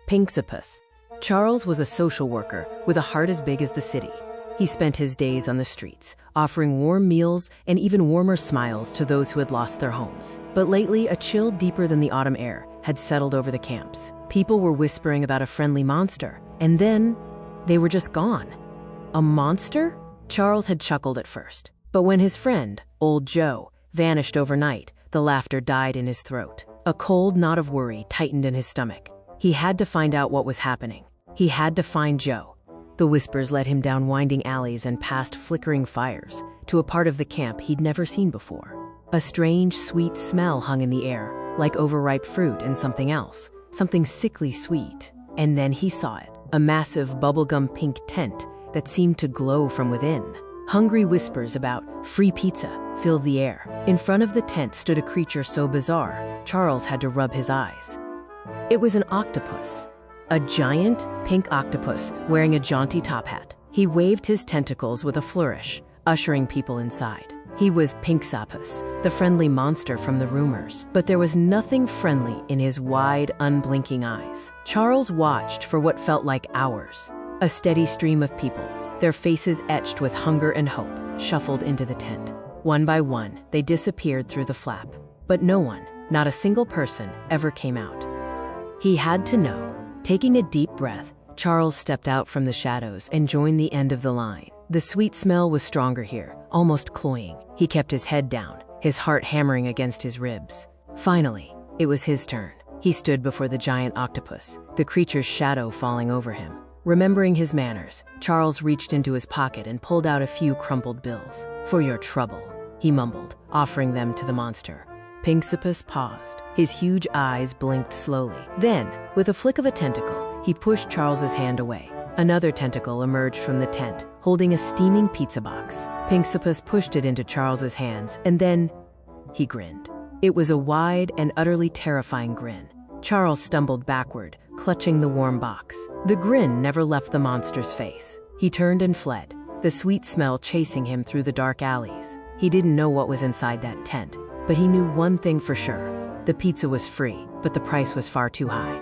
Pinkzzapus. Charles was a social worker with a heart as big as the city. He spent his days on the streets, offering warm meals and even warmer smiles to those who had lost their homes. But lately, a chill deeper than the autumn air had settled over the camps. People were whispering about a friendly monster, and then they were just gone. A monster? Charles had chuckled at first. But when his friend, Old Joe, vanished overnight, the laughter died in his throat. A cold knot of worry tightened in his stomach. He had to find out what was happening. He had to find Joe. The whispers led him down winding alleys and past flickering fires to a part of the camp he'd never seen before. A strange, sweet smell hung in the air, like overripe fruit and something else, something sickly sweet. And then he saw it, a massive bubblegum pink tent that seemed to glow from within. Hungry whispers about free pizza filled the air. In front of the tent stood a creature so bizarre, Charles had to rub his eyes. It was an octopus. A giant, pink octopus wearing a jaunty top hat. He waved his tentacles with a flourish, ushering people inside. He was Pinkzzapus, the friendly monster from the rumors. But there was nothing friendly in his wide, unblinking eyes. Charles watched for what felt like hours. A steady stream of people, their faces etched with hunger and hope, shuffled into the tent. One by one, they disappeared through the flap. But no one, not a single person, ever came out. He had to know. Taking a deep breath, Charles stepped out from the shadows and joined the end of the line. The sweet smell was stronger here, almost cloying. He kept his head down, his heart hammering against his ribs. Finally, it was his turn. He stood before the giant octopus, the creature's shadow falling over him. Remembering his manners, Charles reached into his pocket and pulled out a few crumpled bills. "For your trouble," he mumbled, offering them to the monster. Pinkzzapus paused. His huge eyes blinked slowly. Then, with a flick of a tentacle, he pushed Charles's hand away. Another tentacle emerged from the tent, holding a steaming pizza box. Pinkzzapus pushed it into Charles's hands, and then he grinned. It was a wide and utterly terrifying grin. Charles stumbled backward, clutching the warm box. The grin never left the monster's face. He turned and fled, the sweet smell chasing him through the dark alleys. He didn't know what was inside that tent, but he knew one thing for sure. The pizza was free, but the price was far too high.